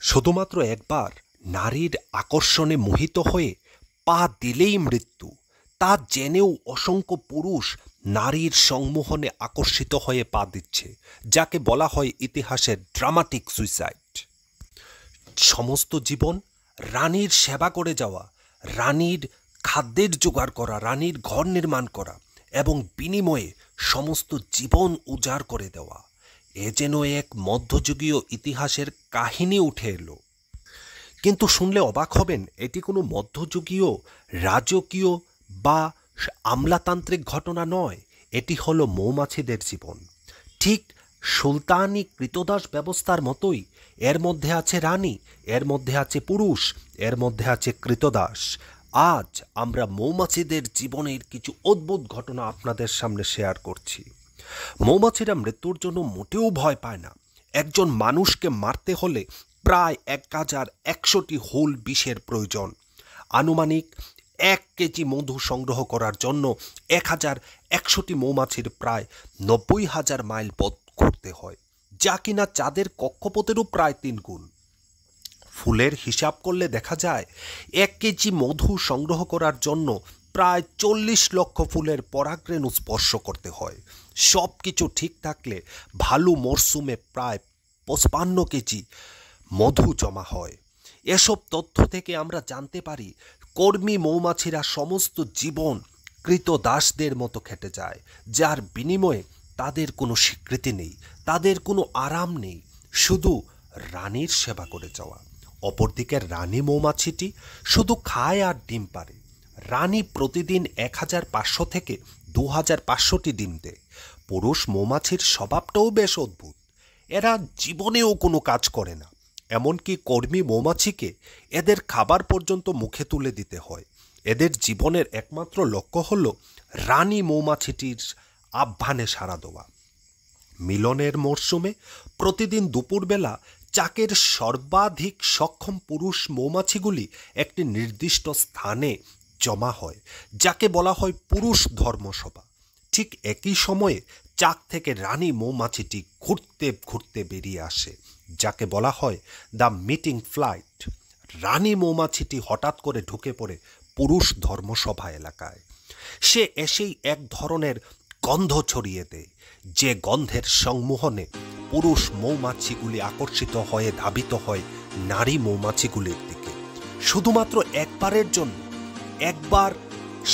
শুধুমাত্র একবার নারীর আকর্ষণে মোহিত হয়ে পা দিলেই মৃত্যু, তা জেনেও অসংখ্য পুরুষ নারীর সম্মোহনে আকর্ষিত হয়ে পা দিচ্ছে, যাকে বলা হয় ইতিহাসের ড্রামাটিক সুইসাইড। সমস্ত জীবন রানীর সেবা করে যাওয়া, রানীর খাদ্যের জোগাড় করা, রানীর ঘর নির্মাণ করা এবং বিনিময়ে সমস্ত জীবন উজাড় করে দেওয়া, এ যেন এক মধ্যযুগীয় ইতিহাসের কাহিনী উঠে এলো। কিন্তু শুনলে অবাক হবেন, এটি কোনো মধ্যযুগীয় রাজকীয় বা আমলাতান্ত্রিক ঘটনা নয়, এটি হলো মৌমাছিদের জীবন। ঠিক সুলতানি কৃতদাস ব্যবস্থার মতোই এর মধ্যে আছে রানী, এর মধ্যে আছে পুরুষ, এর মধ্যে আছে কৃতদাস। আজ আমরা মৌমাছিদের জীবনের কিছু অদ্ভুত ঘটনা আপনাদের সামনে শেয়ার করছি। মৌমাছিরা মৃত্যুর জন্য মোটেও ভয় পায় না। একজন মানুষকে মারতে হলে প্রায় 1100টি হোল বিষের প্রয়োজন। আনুমানিক 1 কেজি মধু সংগ্রহ করার জন্য 1100টি মৌমাছির প্রায় 90,000 মাইল পথ ঘুরতে হয়, যা কিনা চাঁদের কক্ষপথেরও প্রায় 3 গুণ। ফুলের হিসাব করলে দেখা যায় 1 কেজি মধু সংগ্রহ করার জন্য প্রায় 40 লক্ষ ফুলের পরাগরেণু স্পর্শ করতে হয়। সব কিছু ঠিক থাকলে ভালো মরশুমে প্রায় 55 কেজি মধু জমা হয়। এসব তথ্য থেকে আমরা জানতে পারি কর্মী মৌমাছিরা সমস্ত জীবন কৃতদাসদের মতো খেটে যায়, যার বিনিময়ে তাদের কোনো স্বীকৃতি নেই, তাদের কোনো আরাম নেই, শুধু রানীর সেবা করে যাওয়া। অপরদিকে রানী মৌমাছিটি শুধু খায় আর ডিম পারে। রানী প্রতিদিন 1500 থেকে 2500টি ডিম দেয়। পুরুষ মৌমাছির স্বভাবটাও বেশ অদ্ভুত। এরা জীবনেও কোনো কাজ করে না, এমনকি কর্মী মৌমাছিকে এদের খাবার পর্যন্ত মুখে তুলে দিতে হয়। এদের জীবনের একমাত্র লক্ষ্য হল রানী মৌমাছিটির আহ্বানে সাড়া দেওয়া। মিলনের মরশুমে প্রতিদিন দুপুরবেলা চাকের সর্বাধিক সক্ষম পুরুষ মৌমাছিগুলি একটি নির্দিষ্ট স্থানে জমা হয়, যাকে বলা হয় পুরুষ ধর্মসভা। ঠিক একই সময়ে চাক থেকে রানী মৌমাছিটি ঘুরতে ঘুরতে বেরিয়ে আসে, যাকে বলা হয় দ্য মিটিং ফ্লাইট। রানী মৌমাছিটি হঠাৎ করে ঢুকে পড়ে পুরুষ ধর্মসভা এলাকায়। সে এসেই এক ধরনের গন্ধ ছড়িয়ে দেয়, যে গন্ধের সম্মোহনে পুরুষ মৌমাছিগুলি আকর্ষিত হয়ে ধাবিত হয় নারী মৌমাছিগুলির দিকে। শুধুমাত্র একবারের জন্য, একবার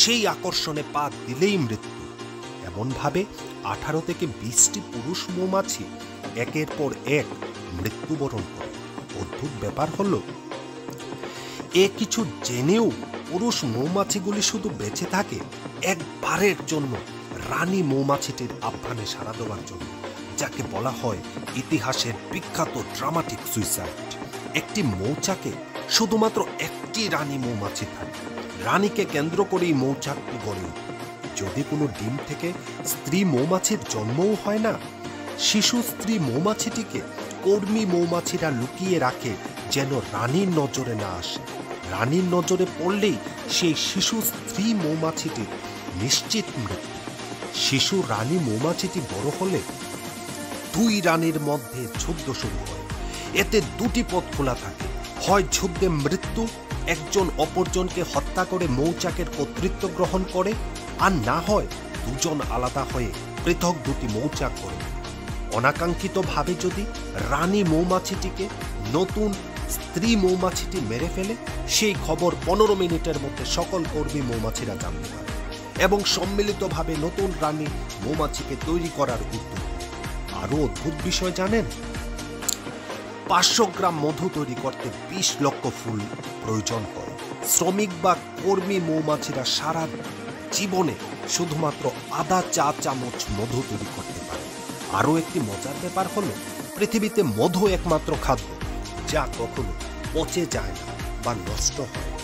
সেই আকর্ষণে পা দিলেই মৃত্যু। এমনভাবে 18 থেকে 20টি পুরুষ মৌমাছি একের পর এক মৃত্যুবরণ করে। অদ্ভুত ব্যাপার হলো, কিছু জেনেও পুরুষ মৌমাছিগুলি শুধু বেঁচে থাকে একবারের জন্য রানী মৌমাছিটির আহ্বানে সাড়া দেওয়ার জন্য, যাকে বলা হয় ইতিহাসের বিখ্যাত ড্রামাটিক সুইসাইড। একটি মৌচাকে শুধুমাত্র একটি রানী মৌমাছি থাকে। রানীকে কেন্দ্র করেই মৌচাকটি গড়ে ওঠে। যদি কোনো ডিম থেকে স্ত্রী মৌমাছির জন্মও হয় না, শিশু স্ত্রী মৌমাছিটিকে কর্মী মৌমাছিরা লুকিয়ে রাখে যেন রানীর নজরে না আসে। রানীর নজরে পড়লেই সেই শিশু স্ত্রী মৌমাছিটির নিশ্চিত মৃত্যু। শিশু রানী মৌমাছিটি বড় হলে 2 রানীর মধ্যে যুদ্ধ শুরু হয়। এতে 2টি পথ খোলা থাকে, হয় যুদ্ধে মৃত্যু, একজন অপরজনকে হত্যা করে মৌচাকের কর্তৃত্ব গ্রহণ করে, আর না হয় দুজন আলাদা হয়ে পৃথক 2টি মৌচাক করে। অনাকাঙ্ক্ষিতভাবে যদি রানী মৌমাছিটিকে নতুন স্ত্রী মৌমাছিটি মেরে ফেলে, সেই খবর 15 মিনিটের মধ্যে সকল কর্মী মৌমাছিরা জানতে পারে এবং সম্মিলিতভাবে নতুন রানী মৌমাছিকে তৈরি করার উদ্যোগ। আরও অদ্ভুত বিষয় জানেন, 500 গ্রাম মধু তৈরি করতে 20 লক্ষ ফুল প্রয়োজন হয়। শ্রমিক বা কর্মী মৌমাছিরা সারা জীবনে শুধুমাত্র আধা চা চামচ মধু তৈরি করতে পারে। আরও একটি মজার ব্যাপার হলো, পৃথিবীতে মধু একমাত্র খাদ্য যা কখনো পচে যায় না বা নষ্ট হয় না।